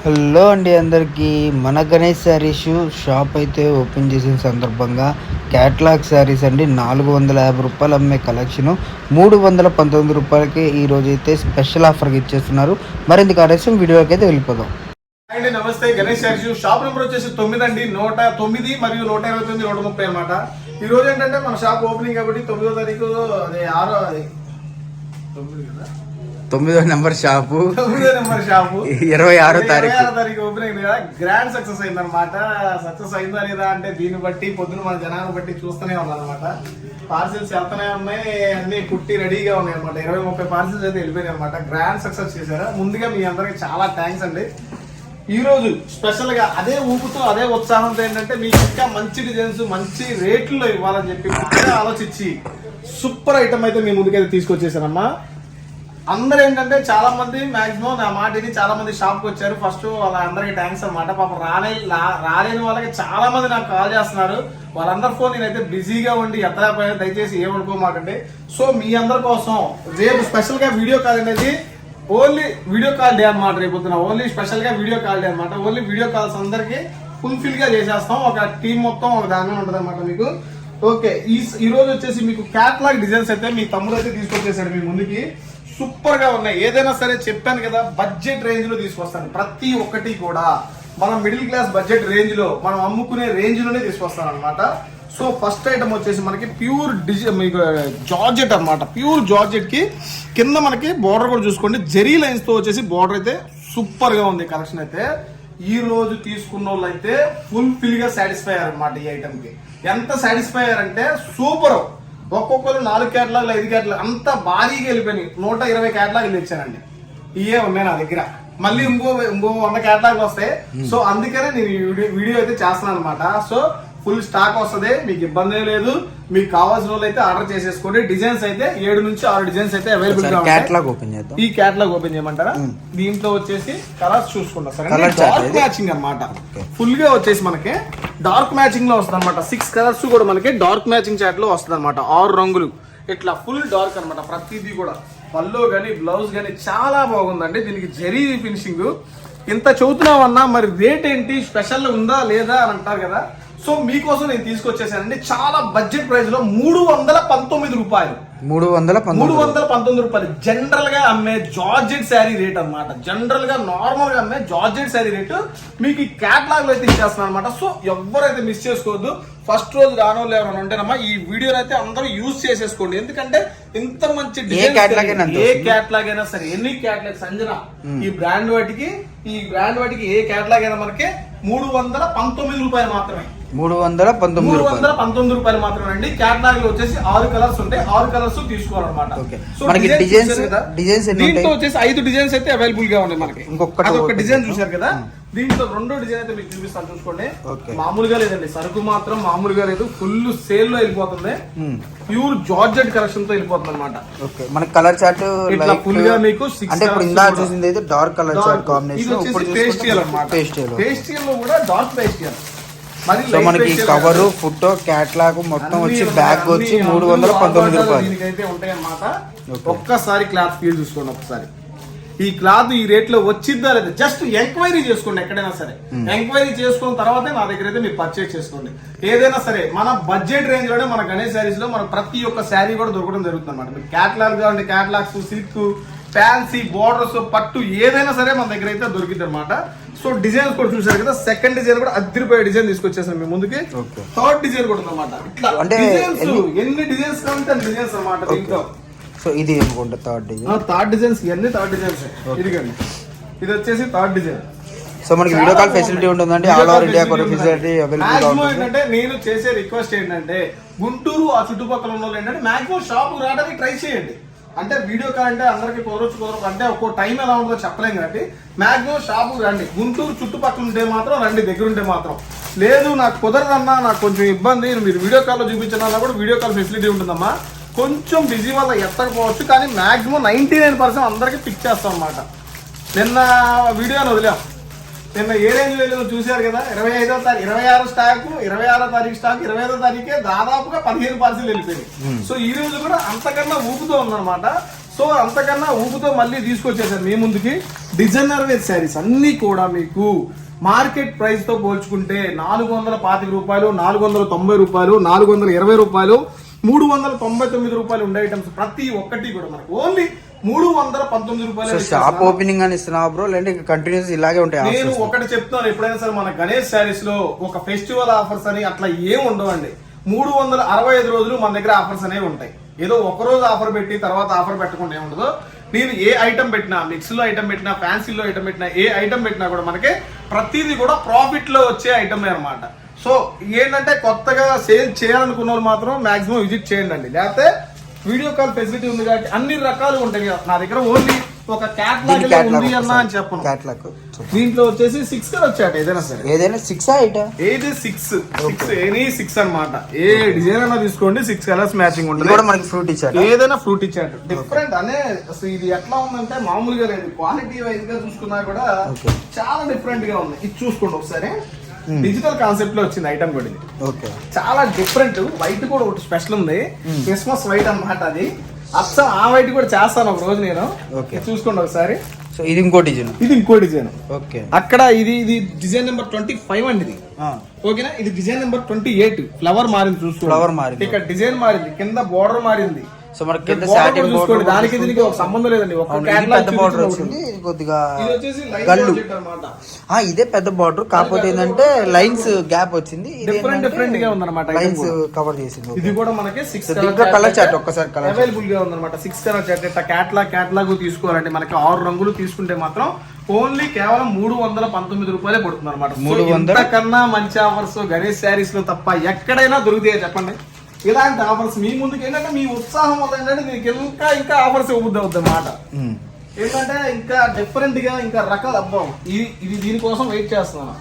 Hello అండి అందరికీ. మన గణేష్ శారీస్ షాప్ అయితే ఓపెన్ చేసిన సందర్భంగా క్యాట్లాగ్ శారీస్ అండి 450 రూపాయలు అమ్మే కలెక్షను 319 రూపాయలకి ఈరోజు అయితే స్పెషల్ ఆఫర్కి ఇచ్చేస్తున్నారు. మరింత ఆలస్యం వీడియోకి అయితే వెళ్ళిపోదాం. అండి నమస్తే. గణేష్ శారీస్ షాప్ నెంబర్ వచ్చేసి 9 అండి, 109 మరియు 129 130 అనమాట. ఈ రోజు ఏంటంటే మన షాప్ ఓపెనింగ్ కాబట్టి 9వ తారీఖు అదే 9వ నెంబర్ షాపు 26వ తారీఖు ఓపెనింగ్ కదా. గ్రాండ్ సక్సెస్ అయింది అనమాట. సక్సెస్ అయిందా లేదా అంటే దీన్ని బట్టి పొద్దున మన జనాన్ని బట్టి చూస్తూనే ఉన్నాం అనమాట. పార్సిల్స్ వెళ్తూనే ఉన్నాయి, అన్ని కుట్టి రెడీగా ఉన్నాయి అనమాట. 20-30 పార్సిల్స్ అయితే వెళ్ళిపోయినాయి అనమాట. గ్రాండ్ సక్సెస్ చేశారు. ముందుగా మీ అందరికి చాలా థ్యాంక్స్ అండి. ఈ రోజు స్పెషల్ గా అదే ఊపుతో అదే ఉత్సాహంతో ఏంటంటే మీకు ఇంకా మంచి డిజైన్స్ మంచి రేట్లలో ఇవ్వాలని చెప్పి బాగా ఆలోచించి సూపర్ ఐటమ్ అయితే మీ ముందుకైతే తీసుకొచ్చేసానమ్మా. అందరూ ఏంటంటే చాలా మంది మాక్సిమం నా మాటని చాలా మంది షాప్ కి వచ్చారు. ఫస్ట్ వాళ్ళందరికీ థ్యాంక్స్ అనమాట. పాపం రాలేని వాళ్ళకి చాలా మంది నాకు కాల్ చేస్తున్నారు. వాళ్ళందరి ఫోన్ నేనైతే బిజీగా ఉండి ఎత్తలేకపోయినా, దయచేసి ఏమనుకోమాకండి. సో మీ అందరి కోసం రేపు స్పెషల్ గా వీడియో కాల్ అనేది ఓన్లీ వీడియో కాల్ డే అనమాట. రేపు ఓన్లీ స్పెషల్ గా వీడియో కాల్ డే అనమాట. ఓన్లీ వీడియో కాల్స్ అందరికి ఫుల్ఫిల్ గా చేసేస్తాం. ఒక టీం మొత్తం ఒక దానిలో ఉంటుంది అనమాట మీకు. ఓకే, ఈ రోజు వచ్చేసి మీకు క్యాట్లాగ్ డిజైన్స్ అయితే మీ తమ్ముడు అయితే తీసుకొచ్చేసాడు మీ ముందుకి. సూపర్ గా ఉన్నాయి. ఏదైనా సరే చెప్పాను కదా, బడ్జెట్ రేంజ్ లో తీసుకొస్తాను. ప్రతి ఒక్కటి కూడా మనం మిడిల్ క్లాస్ బడ్జెట్ రేంజ్ లో మనం అమ్ముకునే రేంజ్ లోనే తీసుకొస్తాను అనమాట. సో ఫస్ట్ ఐటమ్ వచ్చేసి మనకి ప్యూర్ మీకు జార్జెట్ అనమాట. ప్యూర్ జార్జెట్ కి కింద మనకి బోర్డర్ కూడా చూసుకోండి, జెరీ లైన్స్ తో వచ్చేసి బోర్డర్ అయితే సూపర్ గా ఉంది. కలెక్షన్ అయితే ఈ రోజు తీసుకున్న వాళ్ళు అయితే ఫుల్ఫిల్ గా సాటిస్ఫై అయ్యారు అనమాట. ఈ ఐటమ్ కి ఎంత సాటిస్ఫై అయ్యారంటే సూపర్. ఒక్కొక్కరు 4 క్యాటలాగ్లు 5 క్యాటలాగ్ అంత భారీగా వెళ్ళిపోయినాయి. 120 క్యాటలాగ్లు ఇచ్చానండి. ఇవే ఉన్నాయి నా దగ్గర. మళ్ళీ ఇంకో 100 క్యాటలాగ్లు వస్తాయి. సో అందుకనే నేను వీడియో అయితే చేస్తున్నాను అనమాట. సో ఫుల్ స్టాక్ వస్తుంది, మీకు ఇబ్బంది లేదు. మీకు కావాల్సిన వాళ్ళు అయితే ఆర్డర్ చేసేసుకోండి. డిజైన్స్ అయితే 7 నుంచి 6 డిజైన్స్ అయితే అవైలబుల్ గా ఉంటాయి. ఈ క్యాటలాగ్ ఓపెన్ చేయమంటారా? దీంట్లో వచ్చేసి కలర్స్ చూసుకుంటా సార్. డార్క్ మ్యాచింగ్ అనమాట. ఫుల్ గా వచ్చేసి మనకి డార్క్ మ్యాచింగ్ లో వస్తుంది అనమాట. 6 కలర్స్ కూడా మనకి డార్క్ మ్యాచింగ్ చాట్ లో వస్తుంది అనమాట. 6 రంగులు ఇట్లా ఫుల్ డార్క్ అనమాట. ప్రతిదీ కూడా పల్లో గానీ బ్లౌజ్ గానీ చాలా బాగుందండి. దీనికి జరీ ఫినిషింగ్. ఇంత చదువుతున్నామన్నా మరి రేట్ ఏంటి, స్పెషల్ ఉందా లేదా అని అంటారు కదా. సో మీకోసం నేను తీసుకొచ్చేసానండి. చాలా బడ్జెట్ ప్రైస్ లో 319 రూపాయలు. 319 రూపాయలు జనరల్ గా అమ్మే జార్జెట్ శారీ రేట్ అనమాట. జనరల్ గా నార్మల్ గా అమ్మే జార్జెట్ శారీ రేటు మీకు ఈ క్యాటలాగ్ లో అయితే ఇచ్చేస్తున్నాను అనమాట. సో ఎవరైతే మిస్ చేసుకోవద్దు. ఫస్ట్ రోజు రానోళ్ళు ఎవరైనా ఉంటేనమ్మా ఈ వీడియో అయితే అందరూ యూజ్ చేసేసుకోండి. ఎందుకంటే ఇంత మంచి డిజైన్ ఏ క్యాటలాగ్ అయినా సరే, ఎన్ని క్యాటలాగ్ సంజన ఈ బ్రాండ్ వాటికి ఏ క్యాటలాగ్ అయినా మనకి 319 రూపాయలు మాత్రమే. 319 రూపాయలు మాత్రమే అండి. క్యాటలాగ్ లో వచ్చేసి 6 కలర్స్ ఉంటాయి. 6 కలర్స్ తీసుకోవాలన్నమాట. దీంట్లో వచ్చేసి 5 డిజైన్స్ అయితే అవైలబుల్ గా ఉన్నాయి మనకి. అదొక డిజైన్ చూసారు కదా. దీంట్లో 2వ డిజైన్ అయితే మీకు చూపిస్తాను చూసుకోండి. మామూలుగా లేదండి, సరుకు మాత్రం మామూలుగా లేదు. ఫుల్ సేల్ లో వెళ్ళిపోతుంది. ప్యూర్ జార్జెట్ కలెక్షన్ తో వెళ్ళిపోతుంది అనమాట. మనకి కలర్ చార్ట్ ఇట్లా ఫుల్ గా మీకు డార్క్ కలర్ చార్ట్ కాంబినేషన్. పేస్టియల్ అనమాట. పేస్టియల్ లో కూడా డార్క్ పేస్టియల్. సో మనకి కవర్, ఫోటో, క్యాటలాగ్ మొత్తం వచ్చి బ్యాగ్ వచ్చి 319 రూపాయలు దీనికైతే ఉంటాయి అన్నమాట. ఒక్కసారి క్లాత్ ఫీల్ చూసుకోండి. ఒకసారి ఈ క్లాత్ ఈ రేట్ లో వచ్చిద్దా లేదా జస్ట్ ఎంక్వైరీ చేసుకోండి. ఎక్కడైనా సరే ఎంక్వైరీ చేసుకున్న తర్వాతే నా దగ్గర అయితే మీరు పర్చేస్ చేసుకోండి. ఏదైనా సరే మన బడ్జెట్ రేంజ్ లోనే మన గణేష్ శారీస్ లో మన ప్రతి ఒక్క శారీ కూడా దొరకడం జరుగుతుంది అనమాట. మీకు క్యాటలాగ్ కావాలంటే క్యాటలాగ్స్, సిల్క్, ఫ్యాన్సీ, బోర్డర్స్, పట్టు ఏదైనా సరే మన దగ్గర అయితే దొరికింది అనమాట. సో డిజైన్స్ కూడా చూసారు కదా. సెకండ్ డిజైన్ కూడా అదిరిపోయే డిజైన్ తీసుకొచ్చేసాను మీ ముందుకి. థర్డ్ డిజైన్ కూడా అనమాట. ఇట్లా ఎన్ని డిజైన్స్ కావాలంటే అన్ని డిజైన్స్ అనమాట దీంట్లో. సో ఇది అనుకుంటా థర్డ్ డిజైన్స్ ఇవన్నీ థర్డ్ డిజైన్స్. ఇది వచ్చేసి థర్డ్ డిజైన్. సో మనకి వీడియో కాల్ ఫెసిలిటీ ఉంటుందండి. ఆల్ ఓవర్ ఇండియా కూడా ఫెసిలిటీ అవైలబుల్ గా ఉంటుంది. ఏంటంటే నేను చేసే రిక్వెస్ట్ ఏంటంటే గుంటూరు ఆ చుట్టుపక్కల ఉన్న వాళ్ళు ఏంటంటే మాక్సిమం షాప్ రావడానికి ట్రై చేయండి. అంటే వీడియో కాల్ అంటే అందరికి కుదరచ్చు అంటే ఒక్కో టైం ఎలా ఉంటుందో చెప్పలేం కాబట్టి మాక్సిమం షాపు రండి. గుంటూరు చుట్టుపక్కల ఉంటే మాత్రం రండి, దగ్గర ఉంటే మాత్రం. లేదు నాకు కుదరదన్నా, నాకు కొంచెం ఇబ్బంది, మీరు వీడియో కాల్లో చూపించాలన్నా కూడా వీడియో కాల్ ఫెసిలిటీ ఉంటుందమ్మా. కొంచెం బిజీ వల్ల ఎత్తకపోవచ్చు, కానీ మాక్సిమం 99% అందరికి పిక్ చేస్తాం అనమాట. నిన్న వీడియోని వదిలాం. నిన్న ఏ రేంజ్ వెళ్ళిందో చూశారు కదా. 26వ తారీఖు 25వ తారీఖే దాదాపుగా 15 పార్సిల్ వెళ్ళిపోయింది. సో ఈ రోజు కూడా అంతకన్నా ఊపుతో ఉందన్నమాట. సో అంతకన్నా ఊపుతో మళ్ళీ తీసుకొచ్చేసారు మీ ముందుకి. డిజైనర్ వేర్ శారీస్ అన్ని కూడా మీకు మార్కెట్ ప్రైస్ తో పోల్చుకుంటే 425 రూపాయలు, 490 రూపాయలు, 420 రూపాయలు, 399 రూపాయలు ఉండే ఐటమ్స్ ప్రతి ఒక్కటి కూడా మనకు ఓన్లీ 319 రూపాయలు. షాప్ ఓపెనింగ్ అని ఇస్తున్నావు బ్రో, లేదంటే కంటిన్యూస్ ఇలాగే ఉంటాయి? నేను ఒకటి చెప్తాను, ఎప్పుడైనా సరే మన గణేష్ శారీస్ లో ఒక ఫెస్టివల్ ఆఫర్స్ అని అట్లా ఏం ఉండవండి. 365 రోజులు మన దగ్గర ఆఫర్స్ అనేవి ఉంటాయి. ఏదో ఒక రోజు ఆఫర్ పెట్టి తర్వాత ఆఫర్ పెట్టకుండా ఏముండదు. నేను ఏ ఐటమ్ పెట్టినా, మిక్స్ లో ఐటమ్ పెట్టినా, ఫ్యాన్సీలో ఐటమ్ పెట్టినా, ఏ ఐటమ్ పెట్టినా కూడా మనకి ప్రతిదీ కూడా ప్రాఫిట్ లో వచ్చే ఐటమే అనమాట. సో ఏంటంటే కొత్తగా సేల్ చేయాలనుకున్న వాళ్ళు మాత్రం మాక్సిమం విజిట్ చేయండి అండి. లేకపోతే వీడియో కాల్ ఫెసిలిటీ ఉంది కాబట్టి అన్ని రకాలు ఉంటాయి. నా దగ్గర ఓన్లీ ఒక క్యాట్లాగ్ ఉంది అన్న అని చెప్పను. క్యాట్లాగ్ దీంట్లో వచ్చేసి 6 కలర్ చాట్ ఏదైనా సరే, ఏదైనా 6 ఐటమ్, ఏది 6 ఎనీ 6 అన్నమాట. ఏ డిజైన్ అన్నా తీసుకోండి, 6 కలర్స్ మ్యాచింగ్ ఉంటుంది. మనకి ఫ్రూట్ ఇచ్చారు, ఏదైనా ఫ్రూట్ ఇచ్చాడు డిఫరెంట్ అనే. అసలు ఇది ఎట్లా ఉందంటే మామూలుగా లేదు, క్వాలిటీ వైజ్ గా చూసుకున్నా కూడా చాలా డిఫరెంట్ గా ఉంది. ఇది చూసుకోండి ఒకసారి, డిజిటల్ కాన్సెప్ట్ లో వచ్చింది ఐటమ్ కూడా ఇది. చాలా డిఫరెంట్. వైట్ కూడా ఒకటి స్పెషల్ ఉంది, క్రిస్మస్ వైట్ అన్నమాట. అది అచ్చా ఆ వైట్ కూడా చేస్తాను ఒక రోజు నేను. చూసుకోండి ఒకసారి. సో ఇది ఇంకో డిజైన్, ఇది ఇంకో డిజైన్. ఓకే, అక్కడ ఇది డిజైన్ నెంబర్ 25 అండి ఇది. ఓకేనా, ఇది డిజైన్ నెంబర్ 28. ఫ్లవర్ మారింది, చూసుకోండి. ఫ్లవర్ మారింది, ఇక్కడ డిజైన్ మారింది, కింద బోర్డర్ మారింది. సో మనకి కింద సాటిన్ చూసుకోండి, దానికి దీనికి ఒక సంబంధం లేదండి. ఒక పెద్ద బార్డర్ వచ్చింది, కొద్దిగా గల్లు. ఇదే పెద్ద బార్డర్, కాకపోతే ఏంటంటే లైన్స్ గ్యాప్ వచ్చింది, డిఫరెంట్ గా ఉందన్నమాట. లైన్స్ కవర్ చేసింది. ఇది కూడా మనకి 6 కలర్ చార్ట్ ఒక్కసారి కలర్ అవైలబుల్ గా ఉందన్నమాట. 6 కలర్ చార్ట్. ఇట్లా క్యాట్లాగ్ తీసుకోవాలంటే మనకి 6 రంగులు తీసుకుంటే మాత్రం ఓన్లీ కేవలం 319 రూపాయలే పడుతుంది అనమాట. 300 కన్నా మంచి ఆఫర్స్ గణేష్ శారీస్ లో తప్ప ఎక్కడైనా దొరుకుతాయో చెప్పండి. ఇలాంటి ఆఫర్స్ మీ ముందుకు ఏంటంటే మీ ఉత్సాహం వల్ల ఏంటంటే మీకు ఇంకా ఆఫర్స్ ఇవ్వద్దు అన్నమాట. ఏంటంటే ఇంకా డిఫరెంట్ గా ఇంకా రకాల అబ్బా ఇది దీనికోసం వెయిట్ చేస్తున్నాను.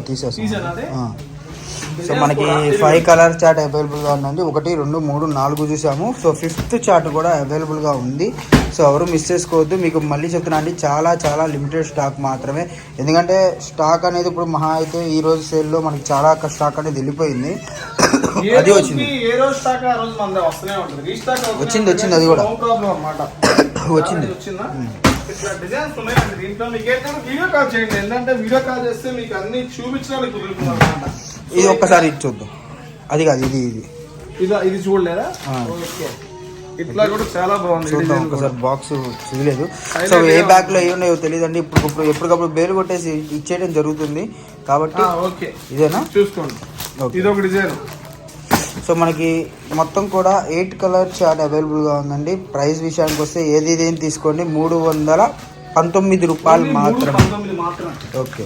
తీసాను అదే. సో మనకి 5 కలర్ చార్ట్ అవైలబుల్ గా ఉందండి. 1, 2, 3, 4 చూసాము. సో 5th చార్ట్ కూడా అవైలబుల్ గా ఉంది. సో ఎవరు మిస్ చేసుకోవద్దు. మీకు మళ్ళీ చెప్తున్నా అండి, చాలా లిమిటెడ్ స్టాక్ మాత్రమే. ఎందుకంటే స్టాక్ అనేది ఇప్పుడు మహా అయితే ఈ రోజు సేల్ లో మనకి చాలా స్టాక్ అనేది వెళ్ళిపోయింది. అది వచ్చింది, ఏ రోజు స్టాక్ ఆ రోజు మన వస్తూనే ఉంటుంది. వచ్చింది అది కూడా వచ్చింది. ఇట్లా డిజైన్స్ ఉన్నాయండి దీంట్లో. మీకు ఏంటంటే వీడియో కాల్ చేయండి, ఎందుకంటే వీడియో కాల్ చేస్తే మీకు అన్ని చూపించడానికి కుదురుతుంది అనమాట. ఇది ఒక్కసారి ఇది చూద్దాం. అది కాదు, ఇది చూడలేదా? ఇట్లా కూడా చాలా బాగుంది. చూద్దాం ఒకసారి. బాక్స్ చూడలేదు. సో ఏ బ్యాగ్ లో ఏమున్నాయో తెలియదండి. ఎప్పటికప్పుడు బేలు కొట్టేసి ఇచ్చేయడం జరుగుతుంది కాబట్టి. ఓకే, ఇదేనా చూసుకోండి. ఇది ఒక డిజైన్. సో మనకి మొత్తం కూడా 8 కలర్ చార్ట్ అవైలబుల్ గా ఉందండి. ప్రైస్ విషయానికి వస్తే ఏది తీసుకోండి, 319 రూపాయలు మాత్రమే. ఓకే,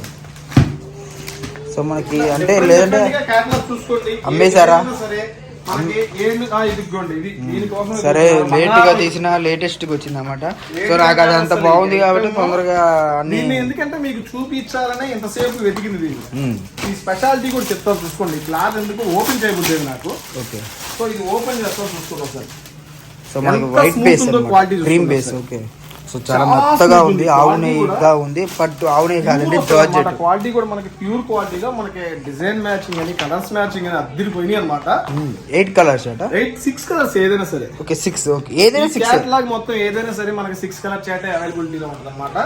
సో మనకి అంటే లేదంటే అమ్మేశారా? సరే, లేట్ గా తీసిన లేటెస్ట్ గా వచ్చింది అనమాట. సో నాకు అది అంత బాగుంది కాబట్టి తొందరగా అన్ని. ఎందుకంటే మీకు చూపించాలనే ఎంతసేపు వెతికింది. ఈ స్పెషాలిటీ కూడా చెప్తాను చూసుకోండి. క్లాత్ ఎందుకు ఓపెన్ చేయబోద్ది నాకు. ఓకే, సో ఇది ఓపెన్ చేస్తాను చూసుకోండి ఒకసారి. సో మనకి white base, cream base. Okay, so చాలా మెత్తగా ఉంది, ఆవు నెయ్యిగా ఉంది. బట్ ఆవు నెయ్యి కాదండి, జార్జెట్. క్వాలిటీ కూడా మనకి ప్యూర్ క్వాలిటీగా మనకి డిజైన్ మ్యాచింగ్ అని, కలర్స్ మ్యాచింగ్ అని అద్దరిపోయినాయి అనమాట. 8 కలర్స్ 6 కలర్స్ ఏదైనా సరే. ఓకే, 6. ఓకే, ఏదైనా 6 క్యాటలాగ్ మొత్తం ఏదైనా సరే మనకి 6 కలర్ చాట్ అవైలబిలిటీలో ఉంటుంది అనమాట.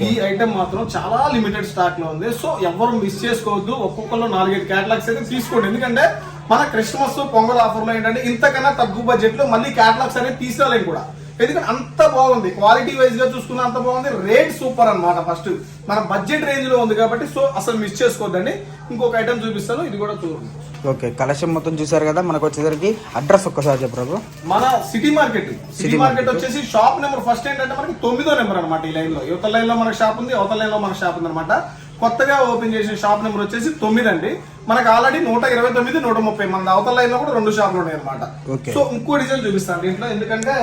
ఈ ఐటమ్ మాత్రం చాలా లిమిటెడ్ స్టాక్ లో ఉంది. సో ఎవరు మిస్ చేసుకోవద్దు. ఒక్కొక్కరు 4-5 క్యాటలాగ్స్ అయితే తీసుకోండి. ఎందుకంటే మన క్రిస్మస్ పొంగల్ ఆఫర్ లో ఏంటంటే ఇంతకన్నా తక్కువ బడ్జెట్ లో మళ్ళీ క్యాటలాగ్స్ అనేది తీసుకోలేం కూడా. ఎందుకంటే అంత బాగుంది, క్వాలిటీ వైజ్ గా చూసుకున్నా అంత బాగుంది. రేట్ సూపర్ అన్నమాట. ఫస్ట్ మన బడ్జెట్ రేంజ్ లో ఉంది కాబట్టి సో అసలు మిస్ చేసుకోవద్దండి. ఇంకొక ఐటమ్ చూపిస్తాను, ఇది కూడా చూడండి. ఓకే, కలెక్షన్ మొత్తం చూసారు కదా. మనకు వచ్చేసరికి అడ్రస్ ఒక్కసారి చెప్పరా? మన సిటీ మార్కెట్ వచ్చేసి షాప్ నెంబర్ ఫస్ట్ ఏంటంటే మనకి 9వ నెంబర్ అనమాట. ఈ లైన్ లో యువతల లైన్ లో మనకి షాప్ ఉంది, అవతల లైన్ లో మనకి షాప్ ఉంది అనమాట. కొత్తగా ఓపెన్ చేసిన షాప్ నెంబర్ వచ్చేసి 9 అండి. మనకు ఆల్రెడీ 129, 130 మంది. అవతల లైన్ లో కూడా 2 షాపులు ఉన్నాయి అనమాట. సో ఇంకో డిజైన్ చూపిస్తాను దీంట్లో. ఎందుకంటే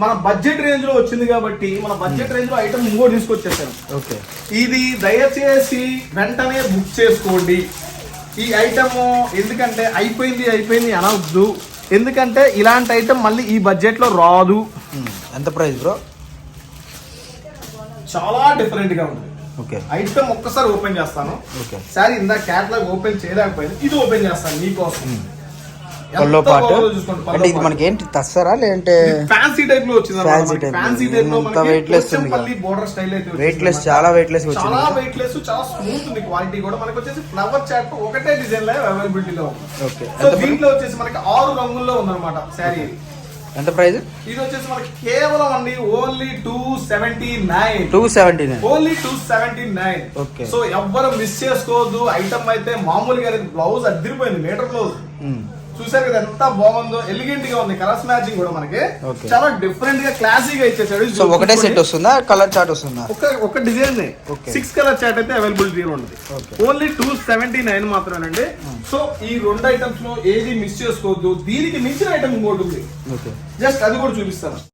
మన బడ్జెట్ రేంజ్ లో వచ్చింది కాబట్టి మన బడ్జెట్ రేంజ్ లో ఐటమ్ ఇంకో తీసుకొచ్చేసాను. ఓకే, ఇది దయచేసి వెంటనే బుక్ చేసుకోండి ఈ ఐటమ్. ఎందుకంటే అయిపోయింది అనవద్దు. ఎందుకంటే ఇలాంటి ఐటమ్ మళ్ళీ ఈ బడ్జెట్ లో రాదు. ఎంత ప్రైస్ బ్రో? చాలా డిఫరెంట్ గా ఉంది. ఓకే, ఐటమ్ ఒక్కసారి ఓపెన్ చేస్తాను. ఓకే, సారీ ఇందా క్యాటలాగ్ ఓపెన్ చేయలేకపోయింది, ఇది ఓపెన్ చేస్తాను మీకోసం. పల్లో ఎంత పాటు బాగుందో చూసుకోండి, పల్లో అంటే ఇది పాటు. మనకి ఏంటి తస్సరా లేదంటే ఫ్యాన్సీ టైప్ లో వచ్చింది Fancy type లో. ఫ్యాన్సీ టైప్ లో ఎంత weightless ఉంది కదా. బోర్డర్ స్టైల్ అయితే వచ్చింది వెయిట్లెస్ అన్నమాట. చాలా వెయిట్లెస్ వచ్చింది చాలా కదా. వెయిట్లెస్, చాలా స్మూత్ ఉంది క్వాలిటీ కూడా. మనకి వచ్చేసి ఫ్లవర్ చాట్ ఒకటే డిజైన్ లో అవైలబిలిటీలో ఉంది. ఓకే సో దీంట్లో వచ్చేసి మనకి 6 రంగుల్లో ఉందన్నమాట శారీ. ఎంత ప్రైస్? ఇది వచ్చేసి మనకి కేవలం అండి ఓన్లీ 279. 279. ఓన్లీ 279. ఓకే. సో ఎవ్వరు మిస్ చేసుకోవద్దు. ఐటమ్ అయితే మామూలుగా బ్లౌజ్ అదిరిపోయింది, మీటర్ బ్లౌజ్ చూసారు కదా ఎంత బాగుందో, ఎలిగెంట్ గా ఉంది. కలర్స్ మ్యాచింగ్ కూడా మనకి Okay. చాలా డిఫరెంట్ గా క్లాసీగా ఇచ్చేసాడు. సో ఒకటే సెట్ వస్తుందా, కలర్ చార్ట్ వస్తుందా? ఒక డిజైన్ Okay. 6 కలర్ చార్ట్ అయితే అవైలబిలిటీ ఉంది. Okay. ఓన్లీ 279 మాత్రమేనండి. సో ఈ 2 ఐటమ్స్ లో ఏది మిస్ చేసుకోవద్దు. దీనికి మించిన ఐటమ్ ఇంకోటి ఉంది, ఓకే జస్ట్ అది కూడా చూపిస్తాను.